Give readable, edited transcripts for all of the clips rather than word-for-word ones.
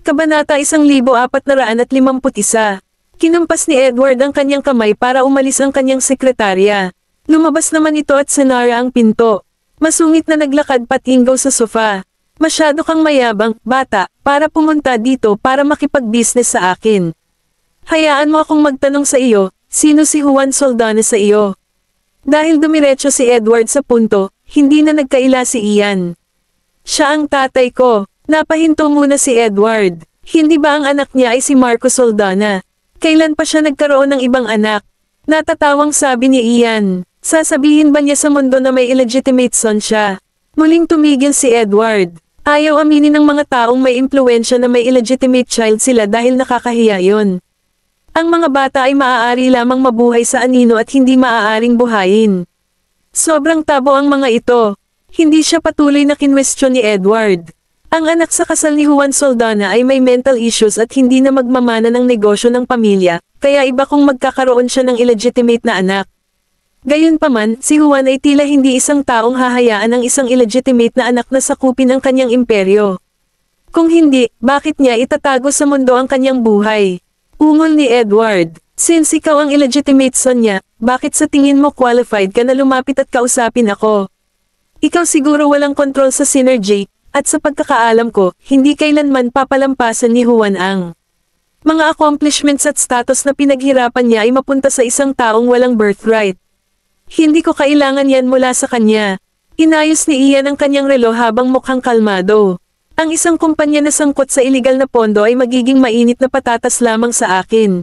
Kabanata 1451. Kinampas ni Edward ang kanyang kamay para umalis ang kanyang sekretarya. Lumabas naman ito at sinara ang pinto. Masungit na naglakad patinggaw sa sofa. Masyado kang mayabang, bata, para pumunta dito para makipag-business sa akin. Hayaan mo akong magtanong sa iyo, sino si Juan Saldana sa iyo? Dahil dumiretso si Edward sa punto, hindi na nagkaila si Ian. Siya ang tatay ko. Napahinto muna si Edward. Hindi ba ang anak niya ay si Marco Saldana? Kailan pa siya nagkaroon ng ibang anak? Natatawang sabi ni Ian. Sasabihin ba niya sa mundo na may illegitimate son siya? Muling tumigil si Edward. Ayaw aminin ng mga taong may impluwensya na may illegitimate child sila dahil nakakahiya yon. Ang mga bata ay maaari lamang mabuhay sa anino at hindi maaaring buhayin. Sobrang tabo ang mga ito. Hindi siya patuloy na kinwestiyon ni Edward. Ang anak sa kasal ni Juan Saldana ay may mental issues at hindi na magmamana ng negosyo ng pamilya, kaya iba kung magkakaroon siya ng illegitimate na anak. Gayunpaman, si Juan ay tila hindi isang taong hahayaan ng isang illegitimate na anak na sakupin ang kanyang imperyo. Kung hindi, bakit niya itatago sa mundo ang kanyang buhay? Ungol ni Edward. Since ikaw ang illegitimate son niya, bakit sa tingin mo qualified ka na lumapit at kausapin ako? Ikaw siguro walang kontrol sa synergy. At sa pagkakaalam ko, hindi kailanman papalampasan ni Juan ang mga accomplishments at status na pinaghirapan niya ay mapunta sa isang taong walang birthright. Hindi ko kailangan yan mula sa kanya. Inayos ni Ian ang kanyang relo habang mukhang kalmado. Ang isang kumpanya na sangkot sa iligal na pondo ay magiging mainit na patatas lamang sa akin.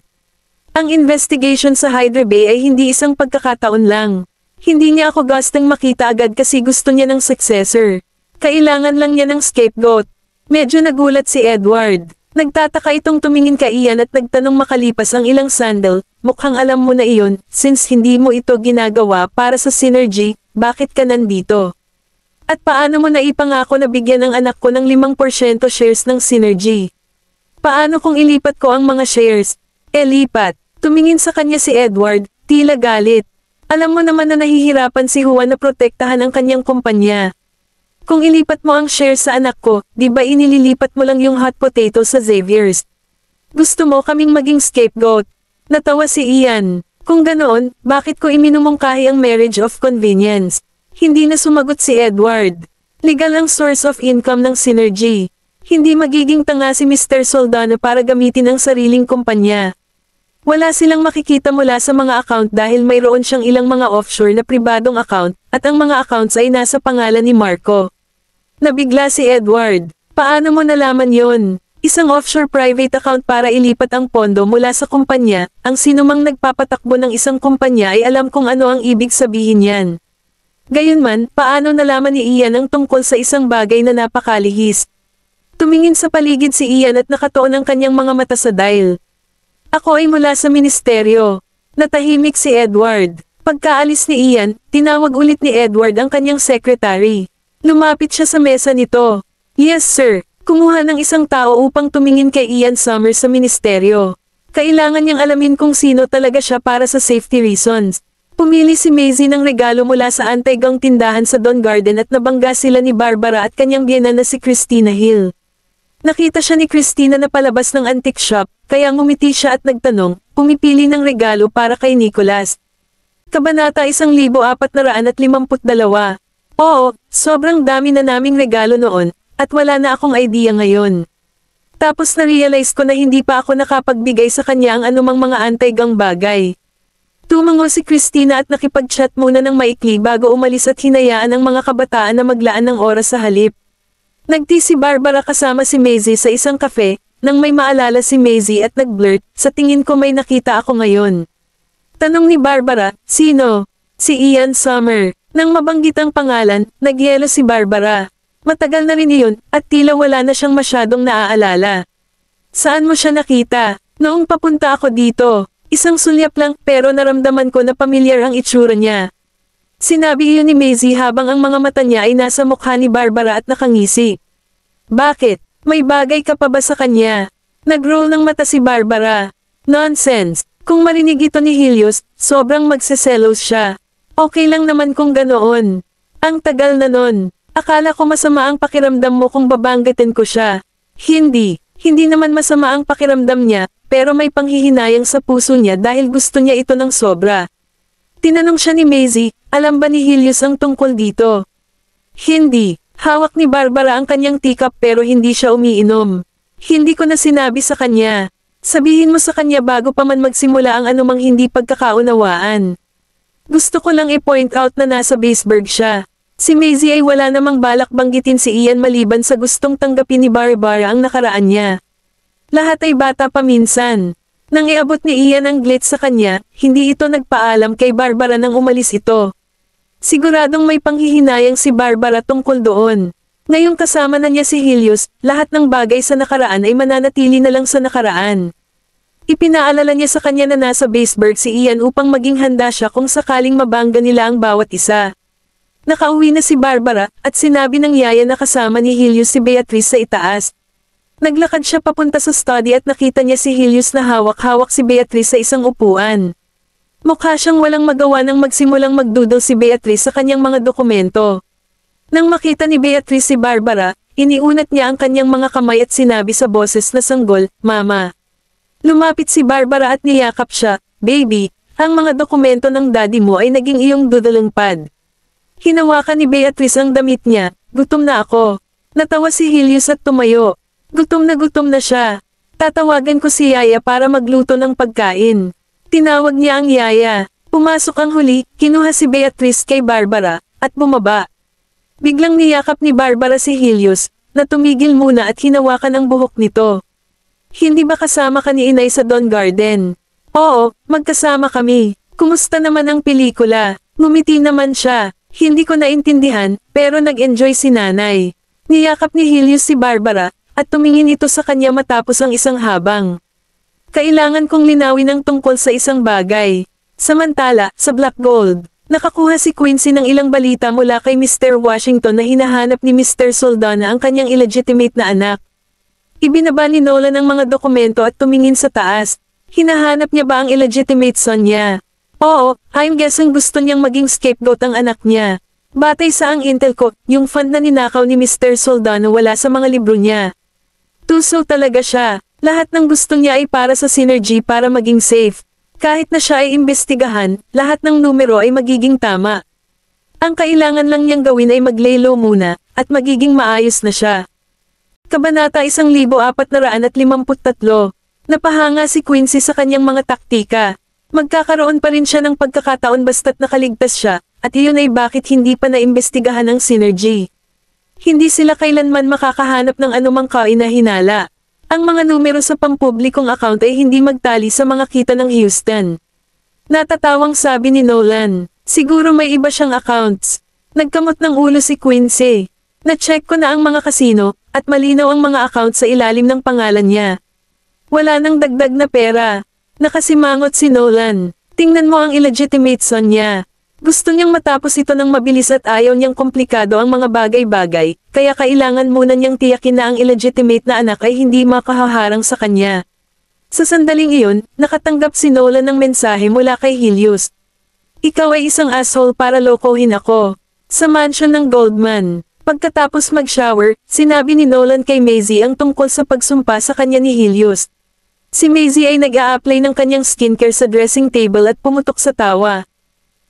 Ang investigation sa Hydra Bay ay hindi isang pagkakataon lang. Hindi niya ako gustong makita agad kasi gusto niya ng successor. Kailangan lang niya ng scapegoat. Medyo nagulat si Edward. Nagtataka itong tumingin kay Ian at nagtanong makalipas ang ilang sandal, mukhang alam mo na iyon, since hindi mo ito ginagawa para sa synergy, bakit ka nandito? At paano mo naipangako na bigyan ng anak ko ng 5% shares ng synergy? Paano kung ilipat ko ang mga shares? Lipat. Tumingin sa kanya si Edward, tila galit. Alam mo naman na nahihirapan si Juan na protektahan ang kanyang kumpanya. Kung ilipat mo ang share sa anak ko, di ba inililipat mo lang yung hot potato sa Xavier's? Gusto mo kaming maging scapegoat? Natawa si Ian. Kung ganoon, bakit ko iminumungkahi ang marriage of convenience? Hindi na sumagot si Edward. Legal ang source of income ng synergy. Hindi magiging tanga si Mr. Saldana para gamitin ang sariling kumpanya. Wala silang makikita mula sa mga account dahil mayroon siyang ilang mga offshore na pribadong account, at ang mga accounts ay nasa pangalan ni Marco. Nabigla si Edward. Paano mo nalaman yon? Isang offshore private account para ilipat ang pondo mula sa kumpanya, ang sinumang nagpapatakbo ng isang kumpanya ay alam kung ano ang ibig sabihin yan. Gayunman, paano nalaman ni Ian ang tungkol sa isang bagay na napakalihis? Tumingin sa paligid si Ian at nakatuon ang kanyang mga mata sa dial. Ako ay mula sa ministeryo. Natahimik si Edward. Pagkaalis ni Ian, tinawag ulit ni Edward ang kanyang secretary. Lumapit siya sa mesa nito. Yes sir, kumuha ng isang tao upang tumingin kay Ian Summers sa ministeryo. Kailangan niyang alamin kung sino talaga siya para sa safety reasons. Pumili si Maisie ng regalo mula sa anti-gang tindahan sa Don Garden at nabangga sila ni Barbara at kanyang biyenan na si Christina Hill. Nakita siya ni Christina na palabas ng antique shop, kaya ngumiti siya at nagtanong, pumipili ng regalo para kay Nicholas. Kabanata 1452. Oo, sobrang dami na naming regalo noon, at wala na akong idea ngayon. Tapos na-realize ko na hindi pa ako nakapagbigay sa kanya ang anumang mga anti-gang bagay. Tumango si Christina at nakipag-chat muna ng maikli bago umalis at hinayaan ang mga kabataan na maglaan ng oras sa halip. Nagti si Barbara kasama si Maisie sa isang kafe, nang may maalala si Maisie at nag-blurt, sa tingin ko may nakita ako ngayon. Tanong ni Barbara, sino? Si Ian Summer. Nang mabanggit ang pangalan, nagyelo si Barbara. Matagal na rin iyon, at tila wala na siyang masyadong naaalala. Saan mo siya nakita? Noong papunta ako dito. Isang sulyap lang, pero naramdaman ko na pamilyar ang itsura niya. Sinabi iyon ni Maisie habang ang mga mata niya ay nasa mukha ni Barbara at nakangisi. Bakit? May bagay ka pa ba sa kanya? Nag-roll ng mata si Barbara. Nonsense. Kung marinig ito ni Helios, sobrang magseselos siya. Okay lang naman kung ganoon. Ang tagal na nun. Akala ko masama ang pakiramdam mo kung babanggitin ko siya. Hindi. Hindi naman masama ang pakiramdam niya, pero may panghihinayang sa puso niya dahil gusto niya ito ng sobra. Tinanong siya ni Maisie, alam ba ni Helios ang tungkol dito? Hindi. Hawak ni Barbara ang kanyang teacup pero hindi siya umiinom. Hindi ko na sinabi sa kanya. Sabihin mo sa kanya bago pa man magsimula ang anumang hindi pagkakaunawaan. Gusto ko lang i-point out na nasa Baseburg siya. Si Maisie ay wala namang balak banggitin si Ian maliban sa gustong tanggapin ni Barbara ang nakaraan niya. Lahat ay bata pa minsan. Nang iabot ni Ian ang glitz sa kanya, hindi ito nagpaalam kay Barbara nang umalis ito. Siguradong may panghihinayang si Barbara tungkol doon. Ngayong kasama na niya si Helios, lahat ng bagay sa nakaraan ay mananatili na lang sa nakaraan. Ipinaalala niya sa kanya na nasa Baseburg si Ian upang maging handa siya kung sakaling mabangga nila ang bawat isa. Nakauwi na si Barbara at sinabi ng yaya na kasama ni Helios si Beatrice sa itaas. Naglakad siya papunta sa study at nakita niya si Helios na hawak-hawak si Beatrice sa isang upuan. Mukha siyang walang magawa nang magsimulang magdudol si Beatrice sa kanyang mga dokumento. Nang makita ni Beatrice si Barbara, iniunat niya ang kanyang mga kamay at sinabi sa boses na sanggol, Mama. Lumapit si Barbara at niyakap siya, Baby, ang mga dokumento ng daddy mo ay naging iyong doodling pad. Hinawakan ni Beatrice ang damit niya, gutom na ako. Natawa si Helios at tumayo. Gutom na siya. Tatawagan ko si Yaya para magluto ng pagkain. Tinawag niya ang Yaya. Pumasok ang huli, kinuha si Beatrice kay Barbara, at bumaba. Biglang niyakap ni Barbara si Helios, na tumigil muna at hinawakan ang buhok nito. Hindi ba kasama ka ni Inay sa Don Garden? Oo, magkasama kami. Kumusta naman ang pelikula? Ngumiti naman siya. Hindi ko naintindihan, pero nag-enjoy si nanay. Niyakap ni Helios si Barbara, at tumingin ito sa kanya matapos ang isang habang. Kailangan kong linawin ang tungkol sa isang bagay. Samantala, sa Black Gold. Nakakuha si Quincy ng ilang balita mula kay Mr. Washington na hinahanap ni Mr. Soldana ang kanyang illegitimate na anak. Ibinaba ni Nolan ang mga dokumento at tumingin sa taas. Hinahanap niya ba ang illegitimate son niya? Oo, I'm guessing gusto niyang maging scapegoat ang anak niya. Batay sa ang intel ko, yung fund na ninakaw ni Mr. Soldano wala sa mga libro niya. Tuso talaga siya. Lahat ng gusto niya ay para sa synergy para maging safe. Kahit na siya ay imbestigahan, lahat ng numero ay magiging tama. Ang kailangan lang niyang gawin ay mag-lay low muna, at magiging maayos na siya. Kabanata 1453. Napahanga si Quincy sa kanyang mga taktika. Magkakaroon pa rin siya ng pagkakataon basta't nakaligtas siya, at iyon ay bakit hindi pa naimbestigahan ang synergy. Hindi sila kailanman makakahanap ng anumang kaina-hinala. Ang mga numero sa pampublikong account ay hindi magtali sa mga kita ng Houston. Natatawang sabi ni Nolan, siguro may iba siyang accounts. Nagkamot ng ulo si Quincy. Na-check ko na ang mga kasino, at malinaw ang mga accounts sa ilalim ng pangalan niya. Wala nang dagdag na pera. Nakasimangot si Nolan. Tingnan mo ang illegitimate son niya. Gusto niyang matapos ito ng mabilis at ayaw niyang komplikado ang mga bagay-bagay, kaya kailangan muna niyang tiyakin na ang illegitimate na anak ay hindi makahaharang sa kanya. Sa sandaling iyon, nakatanggap si Nolan ng mensahe mula kay Helios. Ikaw ay isang asshole para lokohin ako. Sa mansion ng Goldman. Pagkatapos mag-shower, sinabi ni Nolan kay Maisie ang tungkol sa pagsumpa sa kanya ni Helios. Si Maisie ay nag-a-apply ng kanyang skincare sa dressing table at pumutok sa tawa.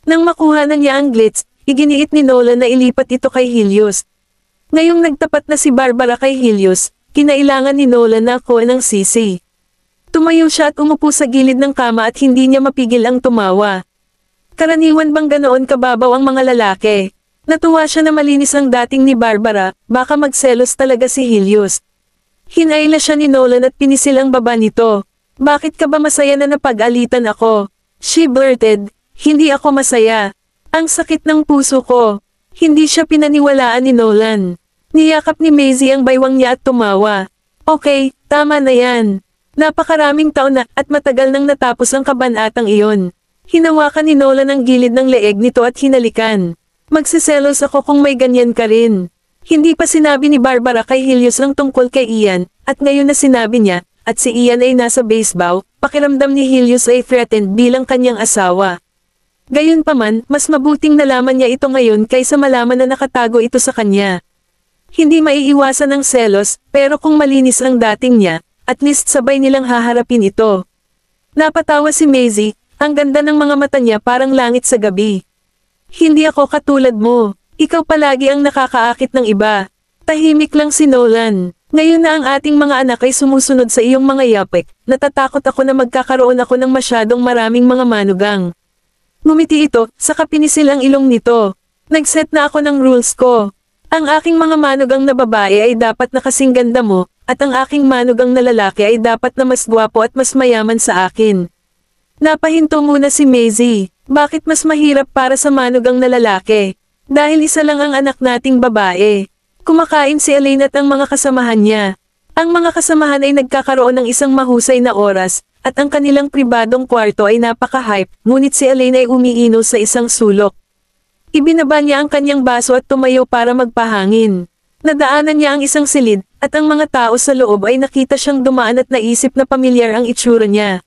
Nang makuha na niya ang glitz, iginiit ni Nolan na ilipat ito kay Helios. Ngayong nagtapat na si Barbara kay Helios, kinailangan ni Nolan na kuha ng sisi. Tumayo siya at umupo sa gilid ng kama at hindi niya mapigil ang tumawa. Karaniwan bang ganoon kababaw ang mga lalaki? Natuwa siya na malinis ang dating ni Barbara, baka magselos talaga si Helios. Hinayla siya ni Nolan at pinisil ang baba nito. Bakit ka ba masaya na napag-alitan ako? She blurted. Hindi ako masaya. Ang sakit ng puso ko. Hindi siya pinaniwalaan ni Nolan. Niyakap ni Maisie ang baywang niya at tumawa. Okay, tama na yan. Napakaraming taon na at matagal nang natapos ang kabanatang iyon. Hinawakan ni Nolan ang gilid ng leeg nito at hinalikan. Magsiselos ako kung may ganyan ka rin. Hindi pa sinabi ni Barbara kay Helios ang tungkol kay Ian, at ngayon na sinabi niya, at si Ian ay nasa baseball, pakiramdam ni Helios ay threatened bilang kanyang asawa. Gayunpaman, mas mabuting nalaman niya ito ngayon kaysa malaman na nakatago ito sa kanya. Hindi maiiwasan ng selos, pero kung malinis ang dating niya, at least sabay nilang haharapin ito. Napatawa si Maisie, ang ganda ng mga mata niya parang langit sa gabi. Hindi ako katulad mo, ikaw palagi ang nakakaakit ng iba. Tahimik lang si Nolan. Ngayon na ang ating mga anak ay sumusunod sa iyong mga yapik, natatakot ako na magkakaroon ako ng masyadong maraming mga manugang. Ngumiti ito, saka pinisil ang ilong nito. Nag-set na ako ng rules ko. Ang aking mga manugang na babae ay dapat na kasing ganda mo, at ang aking manugang na lalaki ay dapat na mas gwapo at mas mayaman sa akin. Napahinto muna si Maisie. Bakit mas mahirap para sa manugang na lalaki? Dahil isa lang ang anak nating babae. Kumakain si Elaine at ang mga kasamahan niya. Ang mga kasamahan ay nagkakaroon ng isang mahusay na oras, at ang kanilang pribadong kwarto ay napaka-hype, ngunit si Elaine ay umiinom sa isang sulok. Ibinaba niya ang kanyang baso at tumayo para magpahangin. Nadaanan niya ang isang silid, at ang mga tao sa loob ay nakita siyang dumaan at naisip na pamilyar ang itsura niya.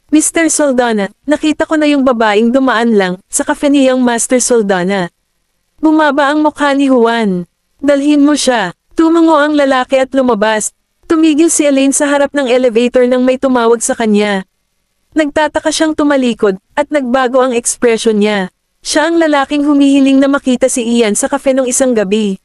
Mr. Soldana, nakita ko na yung babaeng dumaan lang, sa cafe niyang Master Soldana. Bumaba ang mukha ni Juan. Dalhin mo siya. Tumango ang lalaki at lumabas. Tumigil si Elaine sa harap ng elevator nang may tumawag sa kanya. Nagtataka siyang tumalikod, at nagbago ang ekspresyon niya. Siya ang lalaking humihiling na makita si Ian sa cafe nung isang gabi.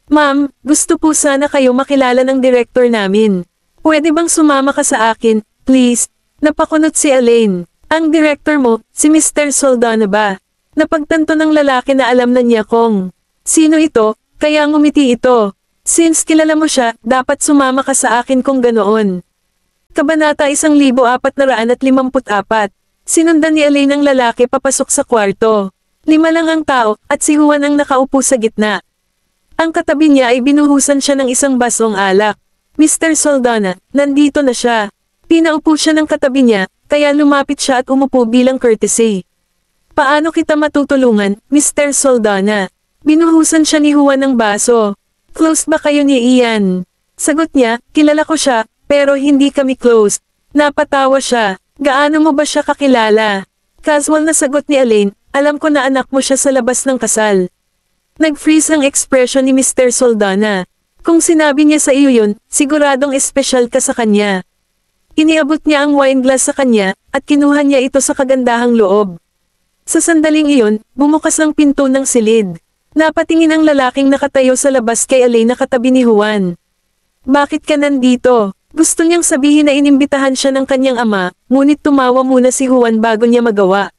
Ma'am, gusto po sana kayo makilala ng director namin. Pwede bang sumama ka sa akin, please? Napakunot si Elaine. Ang director mo, si Mr. Soldana ba? Napagtanto ng lalaki na alam na niya kung sino ito, kaya ngumiti ito. Since kilala mo siya, dapat sumama ka sa akin kung ganoon. Kabanata 1454. Sinundan ni Elaine ang lalaki papasok sa kwarto. 5 lang ang tao, at si Juan ang nakaupo sa gitna. Ang katabi niya ay binuhusan siya ng isang basong alak. Mr. Soldana, nandito na siya. Pinaupo siya ng katabi niya, kaya lumapit siya at umupo bilang courtesy. Paano kita matutulungan, Mr. Soldana? Binuhusan siya ni Juan ng baso. Close ba kayo ni Ian? Sagot niya, kilala ko siya, pero hindi kami close. Napatawa siya. Gaano mo ba siya kakilala? Casual na sagot ni Elaine, alam ko na anak mo siya sa labas ng kasal. Nag-freeze ang ekspresyon ni Mr. Soldana. Kung sinabi niya sa iyo yun, siguradong espesyal ka sa kanya. Iniabot niya ang wine glass sa kanya, at kinuha niya ito sa kagandahang loob. Sa sandaling iyon, bumukas ang pinto ng silid. Napatingin ang lalaking nakatayo sa labas kay Elaine na katabi ni Juan. Bakit ka nandito? Gusto niyang sabihin na inimbitahan siya ng kanyang ama, ngunit tumawa muna si Juan bago niya magawa.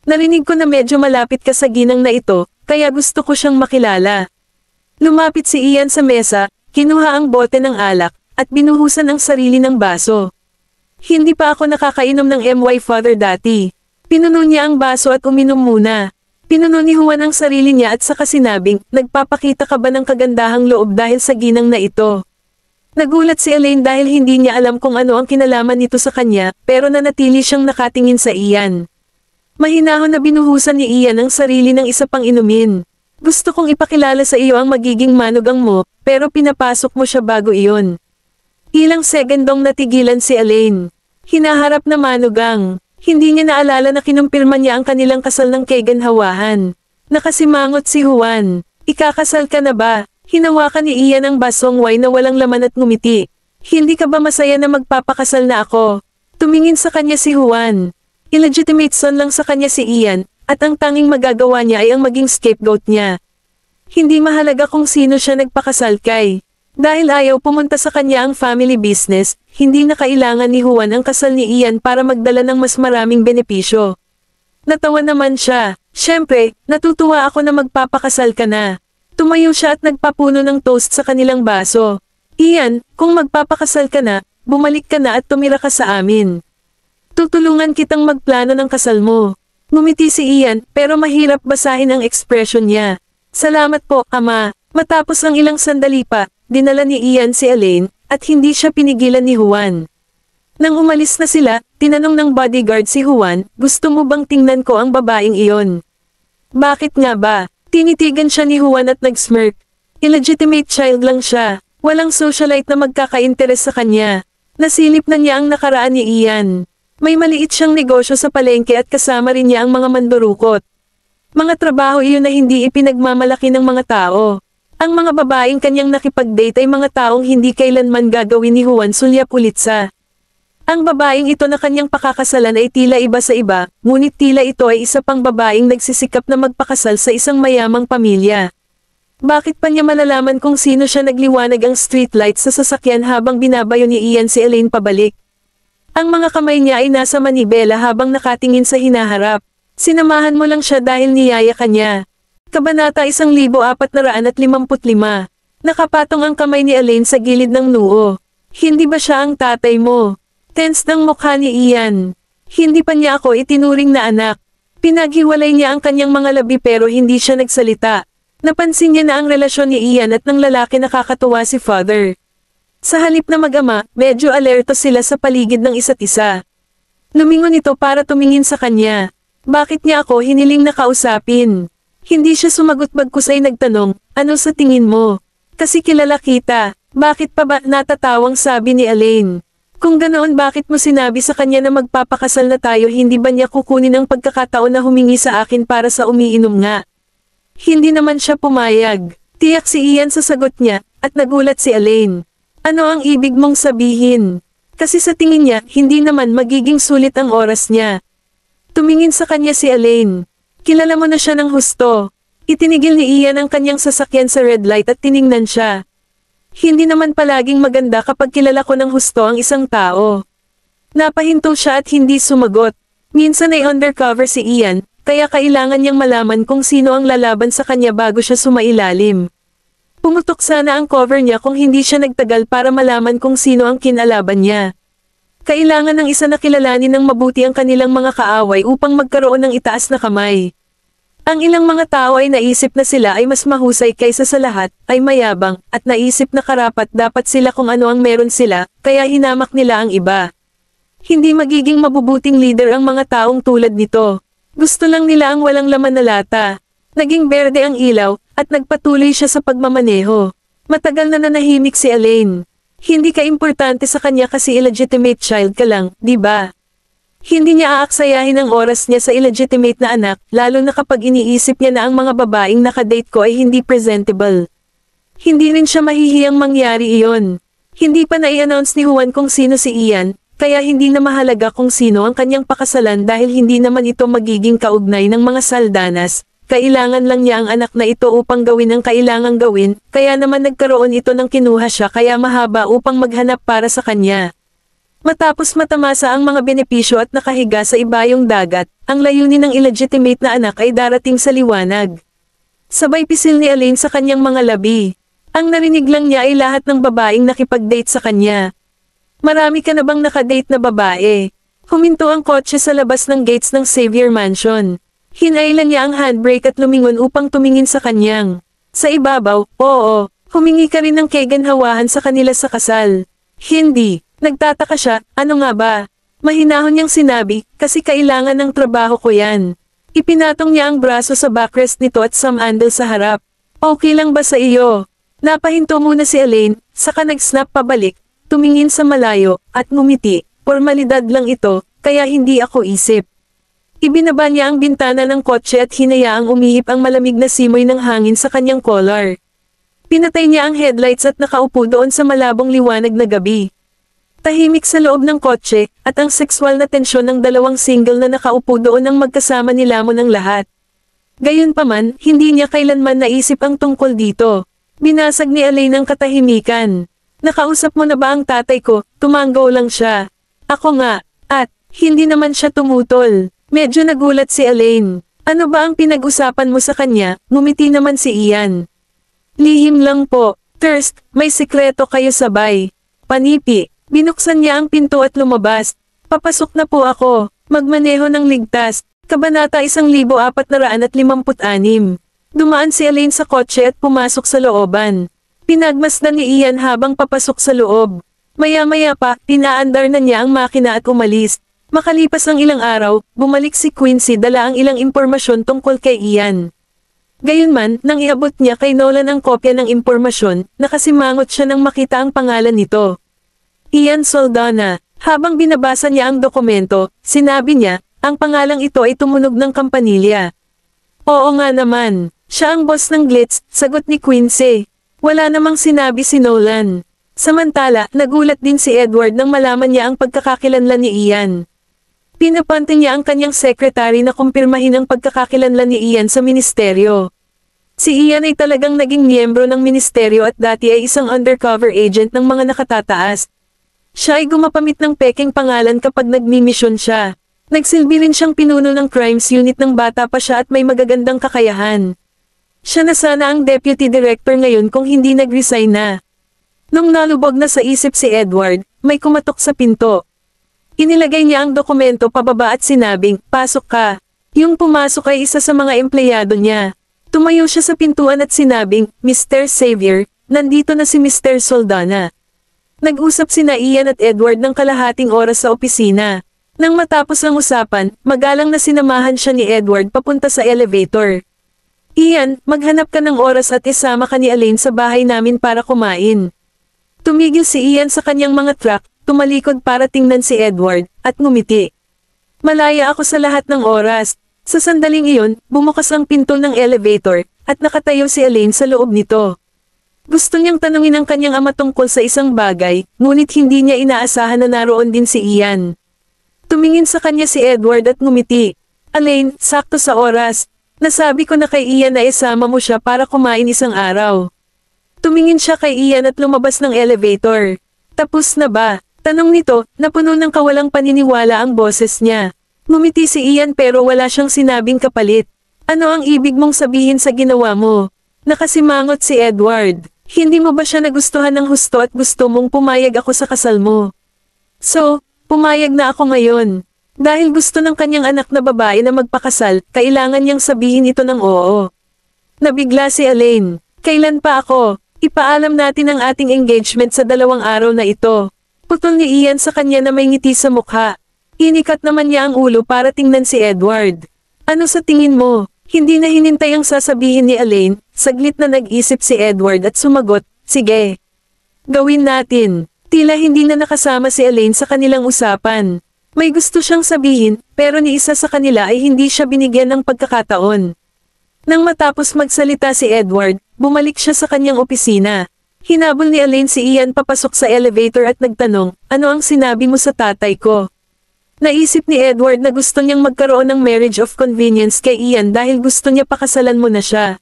Narinig ko na medyo malapit ka sa ginang na ito, kaya gusto ko siyang makilala. Lumapit si Ian sa mesa, kinuha ang bote ng alak, at binuhusan ang sarili ng baso. Hindi pa ako nakakainom ng MY Father dati. Pinuno niya ang baso at uminom muna. Pinuno ni Juan ang sarili niya at saka sinabing, nagpapakita ka ba ng kagandahang loob dahil sa ginang na ito? Nagulat si Elaine dahil hindi niya alam kung ano ang kinalaman nito sa kanya, pero nanatili siyang nakatingin sa Ian. Mahinahon na binuhusan ni Ian ang sarili ng isa pang inumin. Gusto kong ipakilala sa iyo ang magiging manugang mo, pero pinapasok mo siya bago iyon. Ilang segundong natigilan si Elaine. Hinaharap na manugang. Hindi niya naalala na kinumpirma niya ang kanilang kasal ng kaganhawahan. Nakasimangot si Juan. Ikakasal ka na ba? Hinawakan ni Ian ang basong wine na walang laman at ngumiti. Hindi ka ba masaya na magpapakasal na ako? Tumingin sa kanya si Juan. Illegitimate son lang sa kanya si Ian, at ang tanging magagawa niya ay ang maging scapegoat niya. Hindi mahalaga kung sino siya nagpakasal kay. Dahil ayaw pumunta sa kanya ang family business, hindi na kailangan ni Juan ang kasal ni Ian para magdala ng mas maraming benepisyo. Natawa naman siya. Siyempre, natutuwa ako na magpapakasal ka na. Tumayo siya at nagpapuno ng toast sa kanilang baso. Ian, kung magpapakasal ka na, bumalik ka na at tumira ka sa amin. Tutulungan kitang magplano ng kasal mo. Ngumiti si Ian, pero mahirap basahin ang ekspresyon niya. Salamat po, Ama. Matapos ang ilang sandali pa, dinala ni Ian si Elaine, at hindi siya pinigilan ni Juan. Nang umalis na sila, tinanong ng bodyguard si Juan, gusto mo bang tingnan ko ang babaeng iyon? Bakit nga ba? Tinitigan siya ni Juan at nag-smirk. Illegitimate child lang siya. Walang socialite na magkaka-interes sa kanya. Nasilip na niya ang nakaraan ni Ian. May maliit siyang negosyo sa palengke at kasama rin niya ang mga mandurukot. Mga trabaho iyon na hindi ipinagmamalaki ng mga tao. Ang mga babaeng kanyang nakipag-date ay mga taong hindi kailanman gagawin ni Juan Sulyapulitsa. Ang babaeng ito na kanyang pakakasalan ay tila iba sa iba, ngunit tila ito ay isa pang babaeng nagsisikap na magpakasal sa isang mayamang pamilya. Bakit pa niya malalaman kung sino siya nagliwanag ang streetlight sa sasakyan habang binabayo ni Ian si Elaine pabalik? Ang mga kamay niya ay nasa manibela habang nakatingin sa hinaharap. Sinamahan mo lang siya dahil niyaya ka niya. Kabanata 1455. Nakapatong ang kamay ni Elaine sa gilid ng noo. Hindi ba siya ang tatay mo? Tense ng mukha ni Ian. Hindi pa niya ako itinuring na anak. Pinaghiwalay niya ang kanyang mga labi pero hindi siya nagsalita. Napansin niya na ang relasyon ni Ian at ng lalaki nakakatuwa si Father. Sa halip na mag-ama, medyo alerto sila sa paligid ng isa't isa. Lumingon ito para tumingin sa kanya. Bakit niya ako hiniling na kausapin? Hindi siya sumagot bagkus ay nagtanong, ano sa tingin mo? Kasi kilala kita. Bakit pa ba natatawang sabi ni Elaine? Kung ganoon bakit mo sinabi sa kanya na magpapakasal na tayo hindi ba niya kukunin ang pagkakataon na humingi sa akin para sa umiinom nga? Hindi naman siya pumayag. Tiyak si Ian sa sagot niya, at nagulat si Elaine. Ano ang ibig mong sabihin? Kasi sa tingin niya, hindi naman magiging sulit ang oras niya. Tumingin sa kanya si Elaine. Kilala mo na siya ng husto. Itinigil ni Ian ang kanyang sasakyan sa red light at tiningnan siya. Hindi naman palaging maganda kapag kilala ko ng husto ang isang tao. Napahinto siya at hindi sumagot. Minsan ay undercover si Ian, kaya kailangan niyang malaman kung sino ang lalaban sa kanya bago siya sumailalim. Pumutok sana ang cover niya kung hindi siya nagtagal para malaman kung sino ang kinalaban niya. Kailangan ng isa na kilalanin ng mabuti ang kanilang mga kaaway upang magkaroon ng itaas na kamay. Ang ilang mga tao ay naisip na sila ay mas mahusay kaysa sa lahat, ay mayabang, at naisip na karapat dapat sila kung ano ang meron sila, kaya hinamak nila ang iba. Hindi magiging mabubuting leader ang mga taong tulad nito. Gusto lang nila ang walang laman na lata. Naging berde ang ilaw, at nagpatuloy siya sa pagmamaneho. Matagal na nanahimik si Elaine. Hindi ka importante sa kanya kasi illegitimate child ka lang, di ba? Hindi niya aaksayahin ang oras niya sa illegitimate na anak, lalo na kapag iniisip niya na ang mga babaeng nakadate ko ay hindi presentable. Hindi rin siya mahihiyang mangyari iyon. Hindi pa na-i-announce ni Juan kung sino si Ian, kaya hindi na mahalaga kung sino ang kanyang pakasalan dahil hindi naman ito magiging kaugnay ng mga saldanas. Kailangan lang niya ang anak na ito upang gawin ang kailangang gawin, kaya naman nagkaroon ito ng kinuha siya kaya mahaba upang maghanap para sa kanya. Matapos matamasa ang mga benepisyo at nakahiga sa ibayong dagat, ang layunin ng illegitimate na anak ay darating sa liwanag. Sabay pisil ni Elaine sa kanyang mga labi. Ang narinig lang niya ay lahat ng babaeng nakipag-date sa kanya. Marami ka na bang nakadate na babae? Huminto ang kotse sa labas ng gates ng Xavier Mansion. Hinailan niya ang handbrake at lumingon upang tumingin sa kanyang. Sa ibabaw, oo, humingi ka rin ng keganhawahan sa kanila sa kasal. Hindi. Nagtataka siya, ano nga ba? Mahinahon niyang sinabi, kasi kailangan ng trabaho ko yan. Ipinatong niya ang braso sa backrest nito at samandal sa harap. Okay lang ba sa iyo? Napahinto muna si Elaine, saka nag-snap pabalik, tumingin sa malayo, at ngumiti. Formalidad lang ito, kaya hindi ako isip. Ibinaba niya ang bintana ng kotse at hinayaang umihip ang malamig na simoy ng hangin sa kanyang collar. Pinatay niya ang headlights at nakaupo doon sa malabong liwanag na gabi. Tahimik sa loob ng kotse, at ang sexual na tensyon ng dalawang single na nakaupo doon ang magkasama nilamon ng lahat. Gayunpaman, hindi niya kailanman naisip ang tungkol dito. Binasag ni Elaine ang katahimikan. Nakausap mo na ba ang tatay ko? Tumanggaw lang siya. Ako nga, at, hindi naman siya tumutol. Medyo nagulat si Elaine. Ano ba ang pinag-usapan mo sa kanya? Ngumiti naman si Ian. Lihim lang po. Thirst, may sikreto kayo sabay. Panipi. Binuksan niya ang pinto at lumabas. Papasok na po ako. Magmaneho ng ligtas. Kabanata 1456. Dumaan si Elaine sa kotse at pumasok sa looban. Pinagmasdan ni Ian habang papasok sa loob. Maya-maya pa, pinaandar na niya ang makina at umalis. Makalipas ang ilang araw, bumalik si Quincy dala ang ilang impormasyon tungkol kay Ian. Gayunman, nang iabot niya kay Nolan ang kopya ng impormasyon, nakasimangot siya nang makita ang pangalan nito. Ian Soldana. Habang binabasa niya ang dokumento, sinabi niya, ang pangalang ito ay tumunog ng kampanilya. Oo nga naman. Siya ang boss ng Glitz, sagot ni Quincy. Wala namang sinabi si Nolan. Samantala, nagulat din si Edward nang malaman niya ang pagkakakilanlan ni Ian. Pinapunta niya ang kanyang secretary na kumpirmahin ang pagkakakilanlan ni Ian sa ministeryo. Si Ian ay talagang naging miyembro ng ministeryo at dati ay isang undercover agent ng mga nakatataas. Siya ay gumapamit ng peking pangalan kapag nagmimisyon siya. Nagsilbi rin siyang pinuno ng crimes unit ng bata pa siya at may magagandang kakayahan. Siya na sana ang deputy director ngayon kung hindi nag-resign na. Nung nalubog na sa isip si Edward, may kumatok sa pinto. Inilagay niya ang dokumento pababa at sinabing, "Pasok ka." Yung pumasok ay isa sa mga empleyado niya. Tumayo siya sa pintuan at sinabing, "Mr. Xavier, nandito na si Mr. Soldana." Nag-usap sina Ian at Edward ng kalahating oras sa opisina. Nang matapos ang usapan, magalang na sinamahan siya ni Edward papunta sa elevator. "Ian, maghanap ka ng oras at isama ka ni Elaine sa bahay namin para kumain." Tumigil si Ian sa kanyang mga truck, tumalikod para tingnan si Edward, at ngumiti. "Malaya ako sa lahat ng oras." Sa sandaling iyon, bumukas ang pinto ng elevator, at nakatayo si Elaine sa loob nito. Gusto niyang tanungin ang kanyang ama tungkol sa isang bagay, ngunit hindi niya inaasahan na naroon din si Ian. Tumingin sa kanya si Edward at ngumiti. "Elaine, sakto sa oras. Nasabi ko na kay Ian na isama mo siya para kumain isang araw." Tumingin siya kay Ian at lumabas ng elevator. "Tapos na ba?" Tanong nito, napuno ng kawalang paniniwala ang boses niya. Ngumiti si Ian pero wala siyang sinabing kapalit. "Ano ang ibig mong sabihin sa ginawa mo?" Nakasimangot si Edward. "Hindi mo ba siya nagustuhan ng husto at gusto mong pumayag ako sa kasal mo?" "So, pumayag na ako ngayon. Dahil gusto ng kanyang anak na babae na magpakasal, kailangan niyang sabihin ito ng oo." Nabigla si Elaine. "Kailan pa ako? Ipaalam natin ang ating engagement sa 2 araw na ito." Putol ni Ian sa kanya na may ngiti sa mukha. Inikat naman niya ang ulo para tingnan si Edward. "Ano sa tingin mo?" Hindi na hinintay ang sasabihin ni Elaine, saglit na nag-isip si Edward at sumagot, "Sige. Gawin natin." Tila hindi na nakasama si Elaine sa kanilang usapan. May gusto siyang sabihin, pero ni isa sa kanila ay hindi siya binigyan ng pagkakataon. Nang matapos magsalita si Edward, bumalik siya sa kanyang opisina. Hinabol ni Elaine si Ian papasok sa elevator at nagtanong, "Ano ang sinabi mo sa tatay ko?" Naisip ni Edward na gusto niyang magkaroon ng marriage of convenience kay Ian dahil gusto niya pakasalan mo na siya.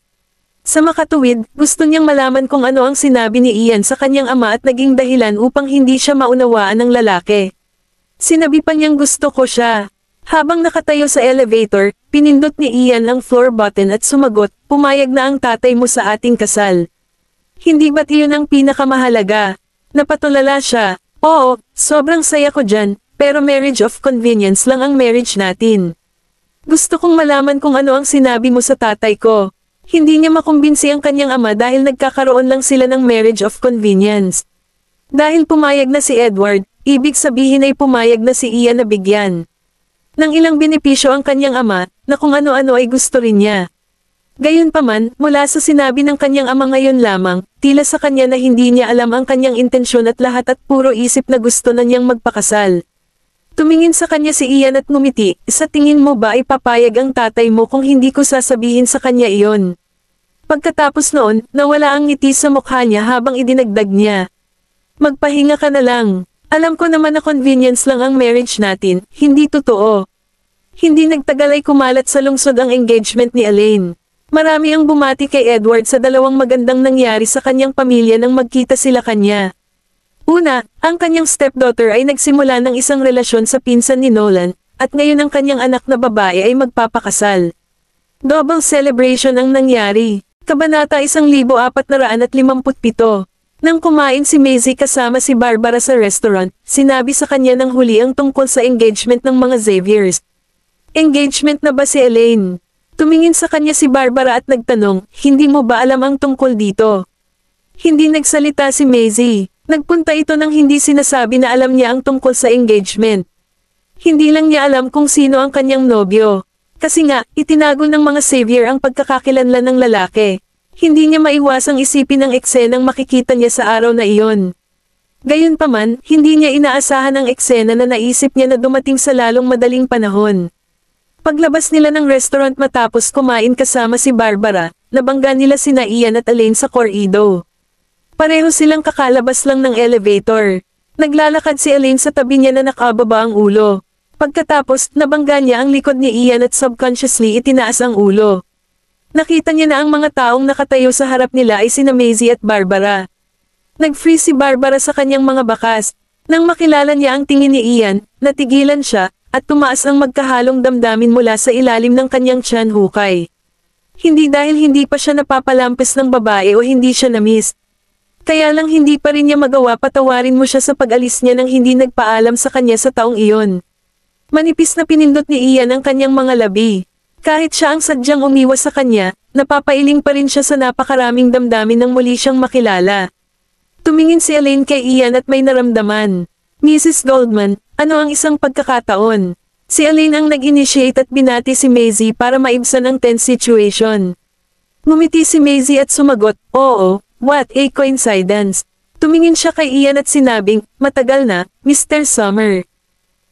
Sa makatuwid, gusto niyang malaman kung ano ang sinabi ni Ian sa kanyang ama at naging dahilan upang hindi siya maunawaan ng lalaki. Sinabi pa niyang gusto ko siya. Habang nakatayo sa elevator, pinindot ni Ian ang floor button at sumagot, "Pumayag na ang tatay mo sa ating kasal." "Hindi ba't iyon ang pinakamahalaga?" Napatulala siya. "Oo, sobrang saya ko dyan, pero marriage of convenience lang ang marriage natin. Gusto kong malaman kung ano ang sinabi mo sa tatay ko." Hindi niya makumbinsi ang kanyang ama dahil nagkakaroon lang sila ng marriage of convenience. Dahil pumayag na si Edward, ibig sabihin ay pumayag na si Ian na bigyan ng ilang benepisyo ang kanyang ama, na kung ano-ano ay gusto rin niya. Gayunpaman, mula sa sinabi ng kanyang ama ngayon lamang, tila sa kanya na hindi niya alam ang kanyang intensyon at lahat at puro isip na gusto na niyang magpakasal. Tumingin sa kanya si Ian at ngumiti, "Sa tingin mo ba ay papayag ang tatay mo kung hindi ko sasabihin sa kanya iyon?" Pagkatapos noon, nawala ang ngiti sa mukha niya habang idinagdag niya, "Magpahinga ka na lang. Alam ko naman na convenience lang ang marriage natin, hindi totoo." Hindi nagtagal ay kumalat sa lungsod ang engagement ni Elaine. Marami ang bumati kay Edward sa 2 magandang nangyari sa kanyang pamilya nang magkita sila kanya. Una, ang kanyang stepdaughter ay nagsimula ng isang relasyon sa pinsan ni Nolan, at ngayon ang kanyang anak na babae ay magpapakasal. Double celebration ang nangyari. Kabanata 1457. Nang kumain si Maisie kasama si Barbara sa restaurant, sinabi sa kanya ng huli ang tungkol sa engagement ng mga Xaviers. "Engagement na ba si Elaine?" Tumingin sa kanya si Barbara at nagtanong, "Hindi mo ba alam ang tungkol dito?" Hindi nagsalita si Maisie. Nagpunta ito nang hindi sinasabi na alam niya ang tungkol sa engagement. Hindi lang niya alam kung sino ang kanyang nobyo. Kasi nga, itinago ng mga Xavier ang pagkakakilanlan ng lalaki. Hindi niya maiwasang isipin ang eksenang makikita niya sa araw na iyon. Gayunpaman, hindi niya inaasahan ang eksena na naisip niya na dumating sa lalong madaling panahon. Paglabas nila ng restaurant matapos kumain kasama si Barbara, nabangga nila sina Ian at Elaine sa corridor. Pareho silang kakalabas lang ng elevator. Naglalakad si Elaine sa tabi niya na nakababa ang ulo. Pagkatapos, nabangga niya ang likod ni Ian at subconsciously itinaas ang ulo. Nakita niya na ang mga taong nakatayo sa harap nila ay sina Maisie at Barbara. Nag-freeze si Barbara sa kanyang mga bakas. Nang makilala niya ang tingin ni Ian, natigilan siya, at tumaas ang magkahalong damdamin mula sa ilalim ng kanyang tiyan hukay. Hindi dahil hindi pa siya napapalampas ng babae o hindi siya na-miss. Kaya lang hindi pa rin niya magawa patawarin mo siya sa pag-alis niya nang hindi nagpaalam sa kanya sa taong iyon. Manipis na pinindot ni Ian ang kanyang mga labi. Kahit siya ang sadyang umiwas sa kanya, napapailing pa rin siya sa napakaraming damdamin nang muli siyang makilala. Tumingin si Elaine kay Ian at may naramdaman. Mrs. Goldman, ano ang isang pagkakataon? Si Elaine ang nag-initiate at binati si Maisie para maibsan ang tense situation. Ngumiti si Maisie at sumagot, oo, what a coincidence. Tumingin siya kay Ian at sinabing, matagal na, Mr. Summer.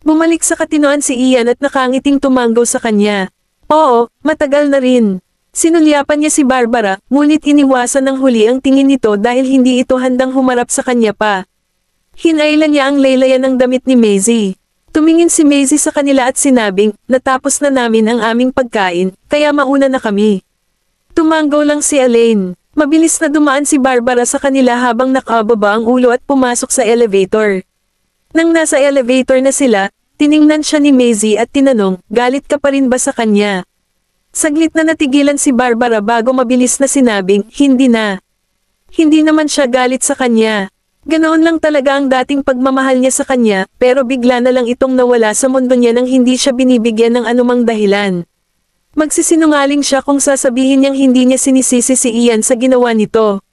Bumalik sa katinoan si Ian at nakangiting tumanggo sa kanya. Oo, matagal na rin. Sinulyapan niya si Barbara, ngunit iniwasan ng huli ang tingin nito dahil hindi ito handang humarap sa kanya pa. Hinailan niya ang laylayan ng damit ni Maisie. Tumingin si Maisie sa kanila at sinabing, natapos na namin ang aming pagkain, kaya mauna na kami. Tumanggo lang si Elaine. Mabilis na dumaan si Barbara sa kanila habang nakababa ang ulo at pumasok sa elevator. Nang nasa elevator na sila, tiningnan siya ni Maisie at tinanong, galit ka pa rin ba sa kanya? Saglit na natigilan si Barbara bago mabilis na sinabing, hindi na. Hindi naman siya galit sa kanya. Ganoon lang talaga ang dating pagmamahal niya sa kanya, pero bigla na lang itong nawala sa mundo niya nang hindi siya binibigyan ng anumang dahilan. Magsisinungaling siya kung sasabihin niyang hindi niya sinisisi si Ian sa ginawa nito.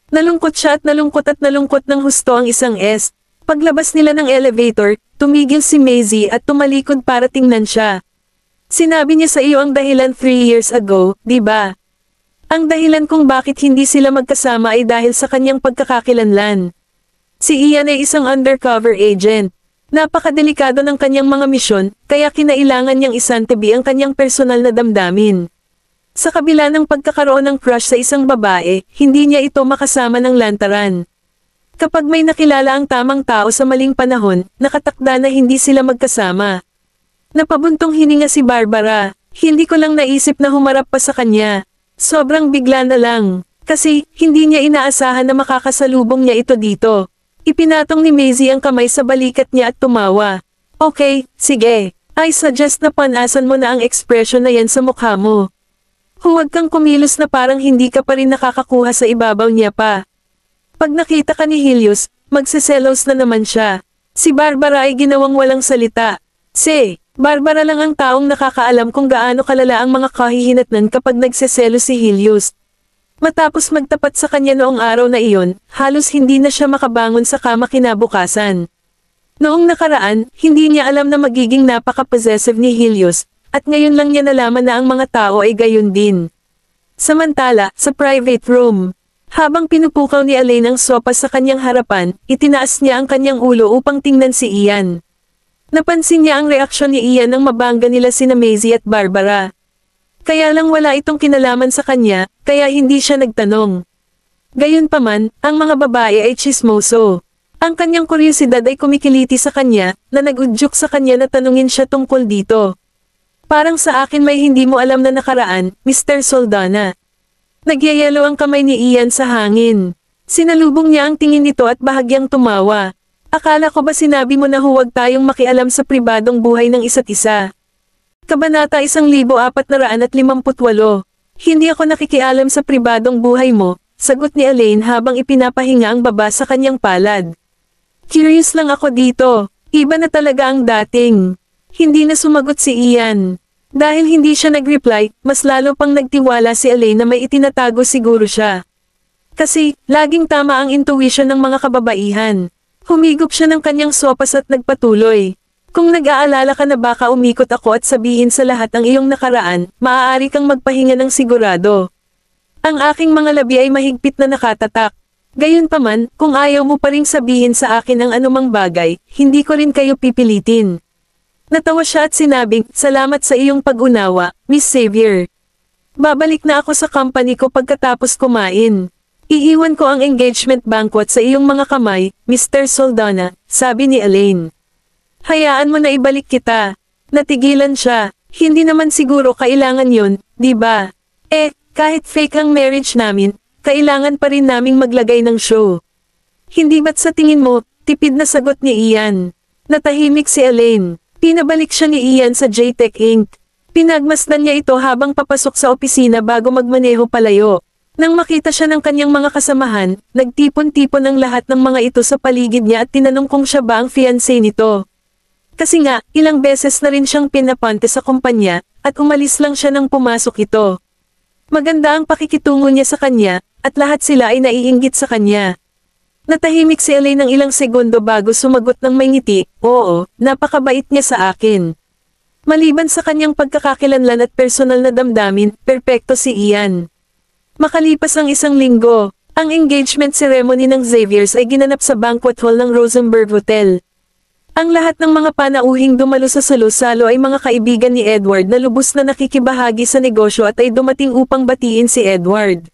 Nalungkot siya at nalungkot ng husto ang isang S. Paglabas nila ng elevator, tumigil si Maisie at tumalikod para tingnan siya. Sinabi niya sa iyo ang dahilan 3 years ago, di ba? Ang dahilan kung bakit hindi sila magkasama ay dahil sa kanyang pagkakakilanlan. Si Ian ay isang undercover agent. Napakadelikado ng kanyang mga misyon, kaya kinailangan niyang isantabi ang kanyang personal na damdamin. Sa kabila ng pagkakaroon ng crush sa isang babae, hindi niya ito makasama ng lantaran. Kapag may nakilala ang tamang tao sa maling panahon, nakatakda na hindi sila magkasama. Napabuntong hininga si Barbara. Hindi ko lang naisip na humarap pa sa kanya. Sobrang bigla na lang. Kasi, hindi niya inaasahan na makakasalubong niya ito dito. Ipinatong ni Maisie ang kamay sa balikat niya at tumawa. Okay, sige. I suggest na panasan mo na ang ekspresyon na yan sa mukha mo. Huwag kang kumilos na parang hindi ka pa rin nakakakuha sa ibabaw niya pa. Pag nakita ka ni Helios, magseselos na naman siya. Si Barbara ay ginawang walang salita. Barbara lang ang taong nakakaalam kung gaano kalala ang mga kahihinatnan kapag nagseselos si Helios. Matapos magtapat sa kanya noong araw na iyon, halos hindi na siya makabangon sa kama kinabukasan. Noong nakaraan, hindi niya alam na magiging napaka-possessive ni Helios, at ngayon lang niya nalaman na ang mga tao ay gayon din. Samantala, sa private room, habang pinupukaw ni Elaine ang sopa sa kanyang harapan, itinaas niya ang kanyang ulo upang tingnan si Ian. Napansin niya ang reaksyon ni Ian nang mabangga nila sina Maisie at Barbara. Kaya lang wala itong kinalaman sa kanya, kaya hindi siya nagtanong. Gayunpaman, ang mga babae ay chismoso. Ang kanyang kuryosidad ay kumikiliti sa kanya, na nag-udyok sa kanya na tanungin siya tungkol dito. Parang sa akin may hindi mo alam na nakaraan, Mr. Soldana. Nagyayelo ang kamay ni Ian sa hangin. Sinalubong niya ang tingin nito at bahagyang tumawa. Akala ko ba sinabi mo na huwag tayong makialam sa pribadong buhay ng isa't isa? Kabanata 1458. Hindi ako nakikialam sa pribadong buhay mo, sagot ni Elaine habang ipinapahinga ang baba sa kanyang palad. Curious lang ako dito, iba na talaga ang dating. Hindi na sumagot si Ian. Dahil hindi siya nag-reply, mas lalo pang nagtiwala si Elaine na may itinatago siguro siya. Kasi, laging tama ang intuition ng mga kababaihan. Humigop siya ng kanyang sopas at nagpatuloy. Kung nag-aalala ka na baka umikot ako at sabihin sa lahat ang iyong nakaraan, maaari kang magpahinga ng sigurado. Ang aking mga labi ay mahigpit na nakatatak. Gayunpaman, kung ayaw mo pa ring sabihin sa akin ang anumang bagay, hindi ko rin kayo pipilitin. Natawa siya at sinabing, salamat sa iyong pag-unawa, Miss Xavier. Babalik na ako sa company ko pagkatapos kumain. Iiwan ko ang engagement banquet sa iyong mga kamay, Mr. Soldana, sabi ni Elaine. Hayaan mo na ibalik kita. Natigilan siya. Hindi naman siguro kailangan yun, di ba? Kahit fake ang marriage namin, kailangan pa rin naming maglagay ng show. Hindi ba't sa tingin mo, tipid na sagot ni Ian? Natahimik si Elaine. Pinabalik siya ni Ian sa JTech Inc. Pinagmasdan niya ito habang papasok sa opisina bago magmaneho palayo. Nang makita siya ng kanyang mga kasamahan, nagtipon-tipon ang lahat ng mga ito sa paligid niya at tinanong kung siya ba ang fiancé nito. Kasi nga, ilang beses na rin siyang pinapante sa kumpanya, at umalis lang siya nang pumasok ito. Maganda ang pakikitungo niya sa kanya, at lahat sila ay naiinggit sa kanya. Natahimik si Elaine ng ilang segundo bago sumagot ng may ngiti, oo, napakabait niya sa akin. Maliban sa kanyang pagkakakilanlan at personal na damdamin, perpekto si Ian. Makalipas ang isang linggo, ang engagement ceremony ng Xavier's ay ginanap sa banquet hall ng Rosenberg Hotel. Ang lahat ng mga panauhing dumalo sa salo-salo ay mga kaibigan ni Edward na lubos na nakikibahagi sa negosyo at ay dumating upang batiin si Edward.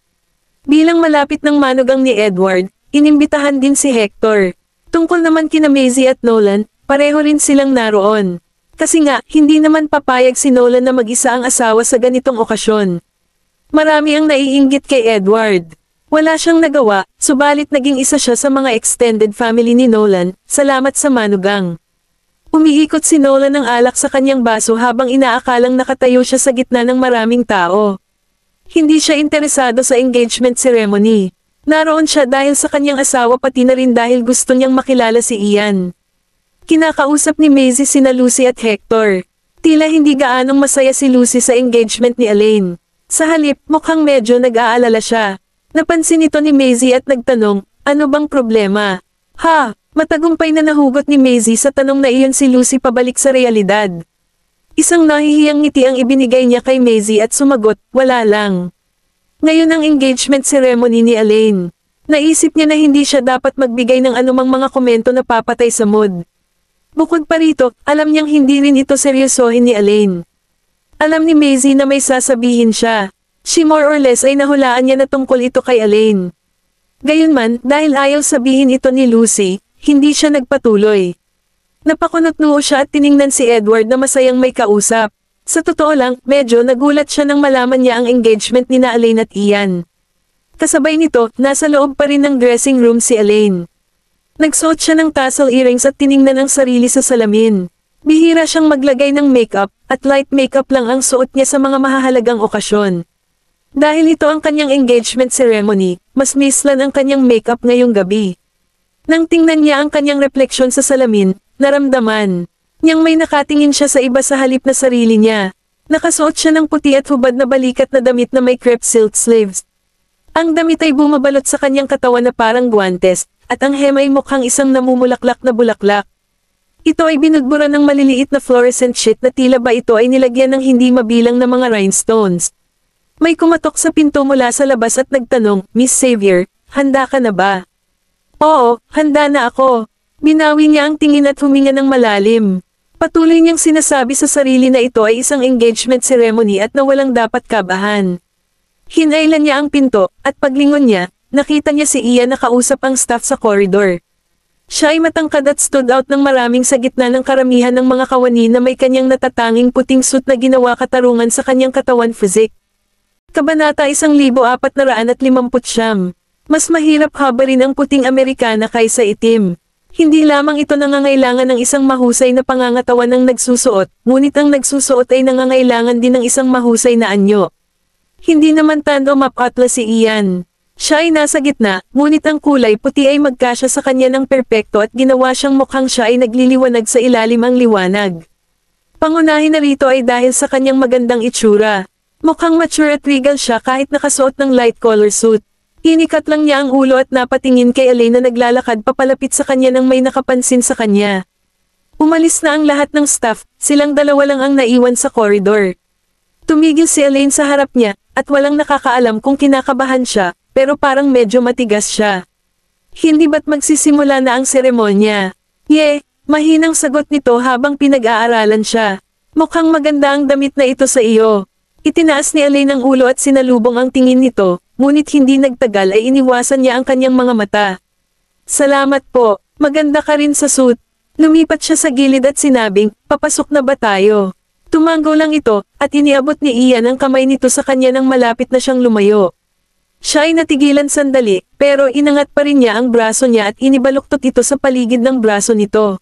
Bilang malapit ng manugang ni Edward, inimbitahan din si Hector. Tungkol naman kina Maisie at Nolan, pareho rin silang naroon. Kasi nga, hindi naman papayag si Nolan na mag-isa ang asawa sa ganitong okasyon. Marami ang naiinggit kay Edward. Wala siyang nagawa, subalit naging isa siya sa mga extended family ni Nolan, salamat sa manugang. Umiikot si Nolan ng alak sa kanyang baso habang inaakalang nakatayo siya sa gitna ng maraming tao. Hindi siya interesado sa engagement ceremony. Naroon siya dahil sa kanyang asawa pati na rin dahil gusto niyang makilala si Ian. Kinakausap ni Maisie sina Lucy at Hector. Tila hindi gaanong masaya si Lucy sa engagement ni Elaine. Sa halip, mukhang medyo nag-aalala siya. Napansin ito ni Maisie at nagtanong, ano bang problema? Matagumpay na nahugot ni Maisie sa tanong na iyon si Lucy pabalik sa realidad. Isang nahihiyang ngiti ang ibinigay niya kay Maisie at sumagot, wala lang. Ngayon ang engagement ceremony ni Elaine. Naisip niya na hindi siya dapat magbigay ng anumang mga komento na papatay sa mood. Bukod pa rito, alam niyang hindi rin ito seryosohin ni Elaine. Alam ni Maisie na may sasabihin siya. She more or less ay nahulaan niya na tungkol ito kay Elaine. Gayunman, dahil ayaw sabihin ito ni Lucy, hindi siya nagpatuloy. Napakunot-noo siya at tiningnan si Edward na masayang may kausap. Sa totoo lang, medyo nagulat siya nang malaman niya ang engagement ni na Elaine at Ian. Kasabay nito, nasa loob pa rin ng dressing room si Elaine. Nagsuot siya ng tassel earrings at tiningnan ang sarili sa salamin. Bihira siyang maglagay ng makeup, at light makeup lang ang suot niya sa mga mahahalagang okasyon. Dahil ito ang kanyang engagement ceremony, mas mislan ang kanyang makeup ngayong gabi. Nang tingnan niya ang kanyang refleksyon sa salamin, naramdaman niyang may nakatingin siya sa iba sa halip na sarili niya. Nakasuot siya ng puti at hubad na balikat na damit na may crepe silk sleeves. Ang damit ay bumabalot sa kanyang katawan na parang guwantes, at ang hem ay mukhang isang namumulaklak na bulaklak. Ito ay binudburan ng maliliit na fluorescent sheet na tila ba ito ay nilagyan ng hindi mabilang na mga rhinestones. May kumatok sa pinto mula sa labas at nagtanong, Miss Xavier, handa ka na ba? Oo, handa na ako. Binawi niya ang tingin at huminga ng malalim. Patuloy niyang sinasabi sa sarili na ito ay isang engagement ceremony at na walang dapat kabahan. Hinailan niya ang pinto, at paglingon niya, nakita niya si Ian na kausap ang staff sa koridor. Siya ay matangkad at stood out ng maraming sa gitna ng karamihan ng mga kawani na may kanyang natatanging puting suit na ginawa katarungan sa kanyang katawan physique. Kabanata 1459. Mas mahirap habarin ang puting Amerikana kaysa itim. Hindi lamang ito nangangailangan ng isang mahusay na pangangatawan ng nagsusuot, ngunit ang nagsusuot ay nangangailangan din ng isang mahusay na anyo. Hindi naman tando mapatla si Ian. Siya ay nasa gitna, ngunit ang kulay puti ay magkasya sa kanya ng perpekto at ginawa siyang mukhang siya ay nagliliwanag sa ilalim ang liwanag. Pangunahin na rito ay dahil sa kanyang magandang itsura. Mukhang mature at regal siya kahit nakasuot ng light color suit. Inikat lang niya ang ulo at napatingin kay Elaine na naglalakad papalapit sa kanya nang may nakapansin sa kanya. Umalis na ang lahat ng staff, silang dalawa lang ang naiwan sa koridor. Tumigil si Elaine sa harap niya, at walang nakakaalam kung kinakabahan siya, pero parang medyo matigas siya. Hindi ba't magsisimula na ang seremonya? Mahinang sagot nito habang pinag-aaralan siya. Mukhang maganda ang damit na ito sa iyo. Itinaas ni Elaine ang ulo at sinalubong ang tingin nito, ngunit hindi nagtagal ay iniwasan niya ang kanyang mga mata. Salamat po, maganda ka rin sa suit. Lumipat siya sa gilid at sinabing, papasok na ba tayo? Tumango lang ito, at iniabot ni Ian ang kamay nito sa kanya nang malapit na siyang lumayo. Siya ay natigilan sandali, pero inangat pa rin niya ang braso niya at inibaluktot ito sa paligid ng braso nito.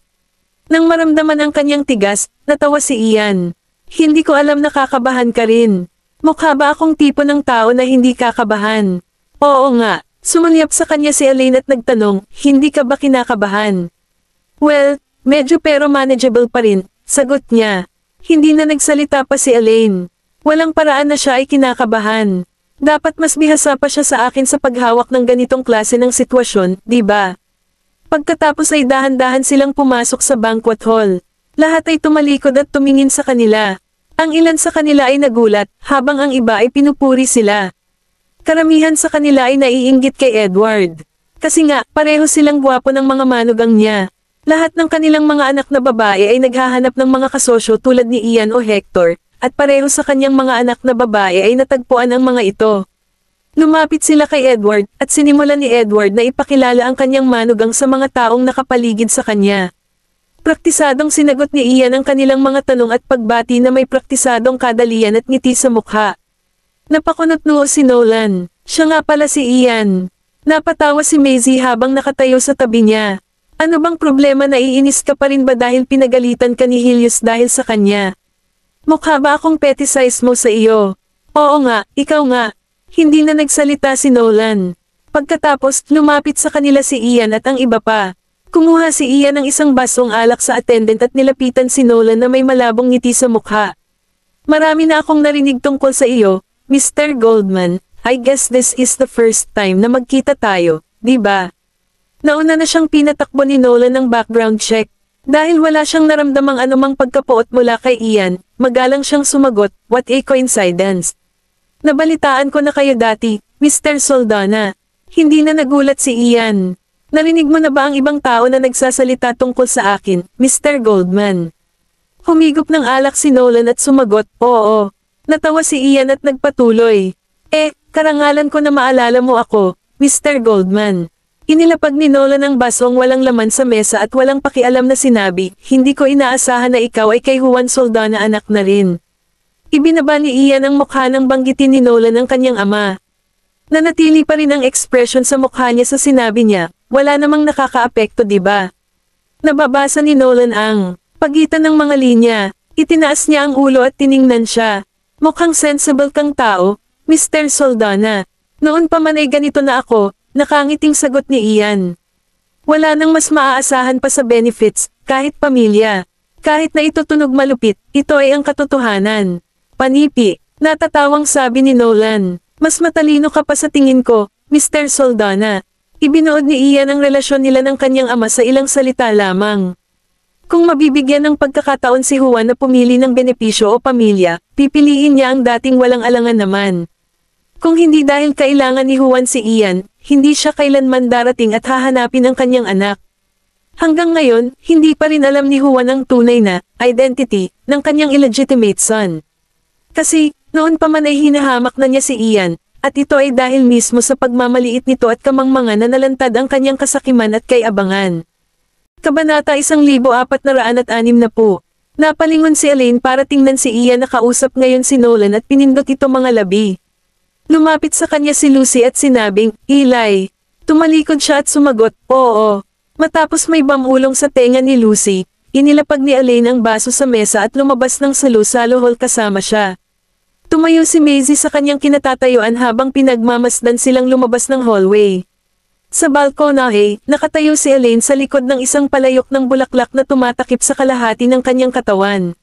Nang maramdaman ang kanyang tigas, natawa si Ian. Hindi ko alam na kakabahan ka rin. Mukha ba akong tipo ng tao na hindi kakabahan? Oo nga, sumulyap sa kanya si Elaine at nagtanong, hindi ka ba kinakabahan? Well, medyo pero manageable pa rin, sagot niya. Hindi na nagsalita pa si Elaine. Walang paraan na siya ay kinakabahan. Dapat mas bihasa pa siya sa akin sa paghawak ng ganitong klase ng sitwasyon, di ba? Pagkatapos ay dahan-dahan silang pumasok sa banquet hall. Lahat ay tumalikod at tumingin sa kanila. Ang ilan sa kanila ay nagulat, habang ang iba ay pinupuri sila. Karamihan sa kanila ay naiinggit kay Edward. Kasi nga, pareho silang gwapo ng mga manugang niya. Lahat ng kanilang mga anak na babae ay naghahanap ng mga kasosyo tulad ni Ian o Hector, at pareho sa kanyang mga anak na babae ay natagpuan ang mga ito. Lumapit sila kay Edward, at sinimulan ni Edward na ipakilala ang kanyang manugang sa mga taong nakapaligid sa kanya. Praktisadong sinagot ni Ian ang kanilang mga tanong at pagbati na may praktisadong kadalian at ngiti sa mukha. Napakunot noo si Nolan. Siya nga pala si Ian. Napatawa si Maisie habang nakatayo sa tabi niya. Ano bang problema, naiinis ka pa rin ba dahil pinagalitan ka ni Helios dahil sa kanya? Mukha ba akong peticize mo sa iyo? Oo nga, ikaw nga. Hindi na nagsalita si Nolan. Pagkatapos, lumapit sa kanila si Ian at ang iba pa. Kumuha si Ian ng isang basong alak sa attendant at nilapitan si Nolan na may malabong ngiti sa mukha. Marami na akong narinig tungkol sa iyo, Mr. Goldman. I guess this is the first time na magkita tayo, di ba? Nauna na siyang pinatakbo ni Nolan ng background check. Dahil wala siyang naramdamang anumang pagkapuot mula kay Ian, magalang siyang sumagot, what a coincidence. Nabalitaan ko na kayo dati, Mr. Soldana. Hindi na nagulat si Ian. Narinig mo na ba ang ibang tao na nagsasalita tungkol sa akin, Mr. Goldman? Humigop ng alak si Nolan at sumagot, oo. Natawa si Ian at nagpatuloy. Karangalan ko na maalala mo ako, Mr. Goldman. Inilapag ni Nolan ang basong walang laman sa mesa at walang pakialam na sinabi, hindi ko inaasahan na ikaw ay kay Juan Soldana anak na rin. Ibinaba ni Ian ang mukha nang banggitin ni Nolan ang kanyang ama. Nanatili pa rin ang ekspresyon sa mukha niya sa sinabi niya, wala namang nakakaapekto, di ba? Nababasa ni Nolan ang pagitan ng mga linya. Itinaas niya ang ulo at tiningnan siya. Mukhang sensible kang tao, Mr. Soldana. Noon pa man ay ganito na ako, nakangiting sagot ni Ian. Wala nang mas maaasahan pa sa benefits, kahit pamilya. Kahit na ito tunog malupit, ito ay ang katotohanan. Panipi, natatawang sabi ni Nolan. Mas matalino ka pa sa tingin ko, Mr. Soldana. Ibinuod ni Ian ang relasyon nila ng kanyang ama sa ilang salita lamang. Kung mabibigyan ng pagkakataon si Juan na pumili ng benepisyo o pamilya, pipiliin niya ang dating walang alangan naman. Kung hindi dahil kailangan ni Juan si Ian, hindi siya kailanman darating at hahanapin ang kanyang anak. Hanggang ngayon, hindi pa rin alam ni Juan ang tunay na identity ng kanyang illegitimate son. Kasi, noon pa man ay hinahamak na niya si Ian, at ito ay dahil mismo sa pagmamaliit nito at kamangmangan na nalantad ang kanyang kasakiman at kay-abangan. Kabanata 1460. Napalingon si Elaine para tingnan si Ian na kausap ngayon si Nolan at pinindot ito mga labi. Lumapit sa kanya si Lucy at sinabing, Eli. Tumalikod siya at sumagot, oo. Matapos may bamulong sa tenga ni Lucy, inilapag ni Elaine ang baso sa mesa at lumabas ng salo-salo hall kasama siya. Tumayo si Maisie sa kanyang kinatatayuan habang pinagmamasdan silang lumabas ng hallway. Sa balkonahe, nakatayo si Elaine sa likod ng isang palayok ng bulaklak na tumatakip sa kalahati ng kanyang katawan.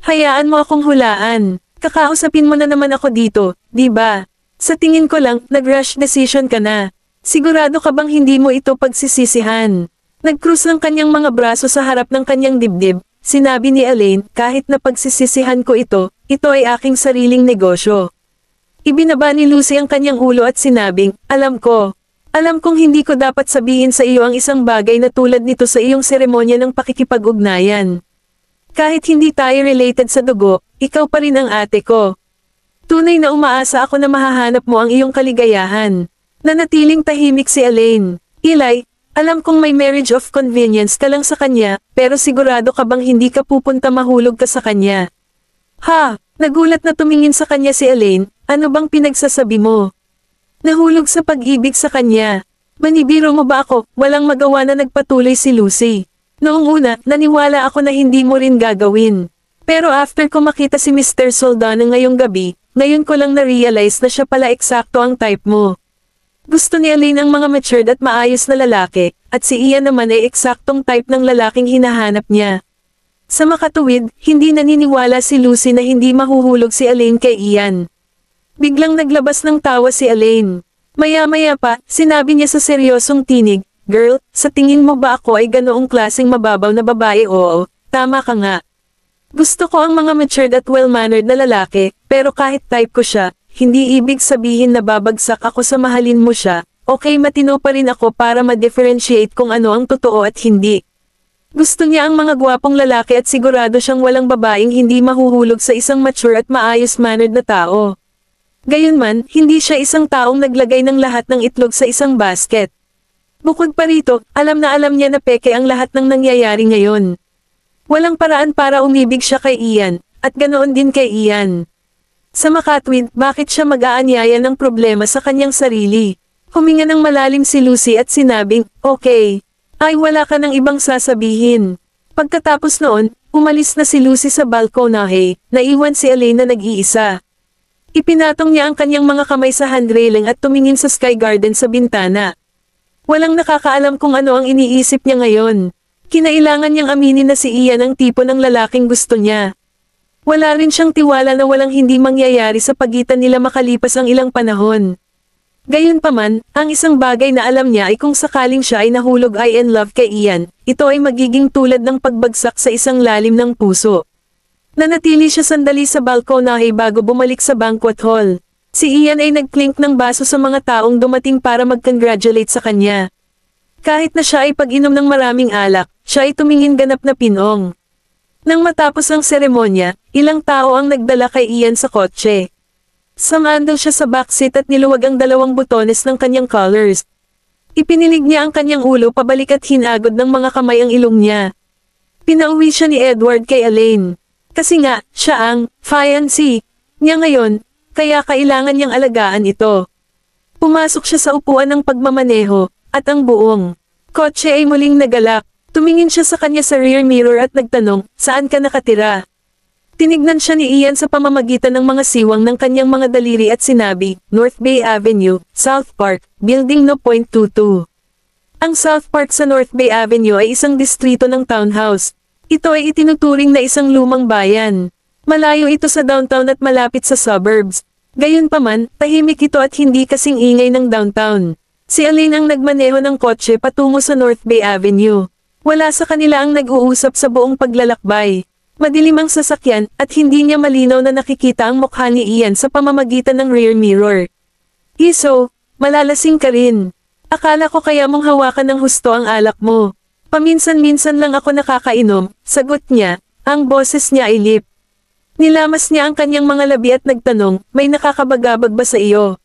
Hayaan mo akong hulaan. Kakausapin mo na naman ako dito, di ba? Sa tingin ko lang, nag-rush decision ka na. Sigurado ka bang hindi mo ito pagsisisihan? Nag-cruise ng kanyang mga braso sa harap ng kanyang dibdib. Sinabi ni Elaine, kahit na pagsisisihan ko ito ay aking sariling negosyo. Ibinaba ni Lucy ang kanyang ulo at sinabing, alam kong hindi ko dapat sabihin sa iyo ang isang bagay na tulad nito sa iyong seremonya ng pakikipag-ugnayan. Kahit hindi tayo related sa dugo, ikaw pa rin ang ate ko. Tunay na umaasa ako na mahahanap mo ang iyong kaligayahan. Nanatiling tahimik si Elaine. Eli, alam kong may marriage of convenience ka lang sa kanya, pero sigurado ka bang hindi ka pupunta mahulog ka sa kanya? Ha? Nagulat na tumingin sa kanya si Elaine, ano bang pinagsasabi mo? Nahulog sa pag-ibig sa kanya. Manibiro mo ba ako, walang magawa na nagpatuloy si Lucy. Noong una, naniwala ako na hindi mo rin gagawin. Pero after ko makita si Mr. Soldano ngayong gabi, ngayon ko lang na-realize na siya pala eksakto ang type mo. Gusto ni Elaine ang mga matured at maayos na lalaki, at si Ian naman ay eksaktong type ng lalaking hinahanap niya. Sa makatuwid, hindi naniniwala si Lucy na hindi mahuhulog si Elaine kay Ian. Biglang naglabas ng tawa si Elaine. Maya-maya pa, sinabi niya sa seryosong tinig, "Girl, sa tingin mo ba ako ay ganoong klaseng mababaw na babae? Oo, tama ka nga. Gusto ko ang mga matured at well-mannered na lalaki, pero kahit type ko siya, hindi ibig sabihin na babagsak ako sa mahalin mo siya. Okay, matino pa rin ako para ma-differentiate kung ano ang totoo at hindi. Gusto niya ang mga gwapong lalaki at sigurado siyang walang babaeng hindi mahuhulog sa isang mature at maayos-mannered na tao. Gayunman, hindi siya isang taong naglagay ng lahat ng itlog sa isang basket. Bukod pa rito, alam niya na peke ang lahat ng nangyayari ngayon. Walang paraan para umibig siya kay Ian, at ganoon din kay Ian. Sa makatwid, bakit siya mag-aanyaya ng problema sa kanyang sarili? Huminga ng malalim si Lucy at sinabing, "Okay. Ay wala ka ng ibang sasabihin." Pagkatapos noon, umalis na si Lucy sa balkonahe, naiwan si Elaine na nag-iisa. Ipinatong niya ang kanyang mga kamay sa handrailing at tumingin sa sky garden sa bintana. Walang nakakaalam kung ano ang iniisip niya ngayon. Kinailangan niyang aminin na si Ian ang tipo ng lalaking gusto niya. Wala rin siyang tiwala na walang hindi mangyayari sa pagitan nila makalipas ang ilang panahon. Gayunpaman, ang isang bagay na alam niya ay kung sakaling siya ay nahulog ay in love kay Ian, ito ay magiging tulad ng pagbagsak sa isang lalim ng puso. Nanatili siya sandali sa balkonahe bago bumalik sa banquet hall. Si Ian ay nagklink ng baso sa mga taong dumating para mag-congratulate sa kanya. Kahit na siya ay pag-inom ng maraming alak, siya ay tumingin ganap na pinong. Nang matapos ang seremonya, ilang tao ang nagdala kay Ian sa kotse. Sumandal siya sa backseat at niluwag ang 2 butones ng kanyang collars. Ipinilig niya ang kanyang ulo pabalik at hinagod ng mga kamay ang ilong niya. Pinauwi siya ni Edward kay Elaine. Kasi nga, siya ang fiancé niya ngayon, kaya kailangan niyang alagaan ito. Pumasok siya sa upuan ng pagmamaneho, at ang buong kotse ay muling nagalak. Tumingin siya sa kanya sa rear mirror at nagtanong, "Saan ka nakatira?" Tinignan siya ni Ian sa pamamagitan ng mga siwang ng kanyang mga daliri at sinabi, "North Bay Avenue, South Park, Building No. .22. Ang South Park sa North Bay Avenue ay isang distrito ng townhouse. Ito ay itinuturing na isang lumang bayan. Malayo ito sa downtown at malapit sa suburbs. Gayunpaman, tahimik ito at hindi kasing ingay ng downtown." Si Elaine ang nagmaneho ng kotse patungo sa North Bay Avenue. Wala sa kanila ang nag-uusap sa buong paglalakbay. Madilim ang sasakyan, at hindi niya malinaw na nakikita ang mukha ni Ian sa pamamagitan ng rear mirror. "Iso, malalasing ka rin. Akala ko kaya mong hawakan ng husto ang alak mo." "Paminsan-minsan lang ako nakakainom," sagot niya, ang boses niya ay lip. Nilamas niya ang kanyang mga labi at nagtanong, "May nakakabagabag ba sa iyo?"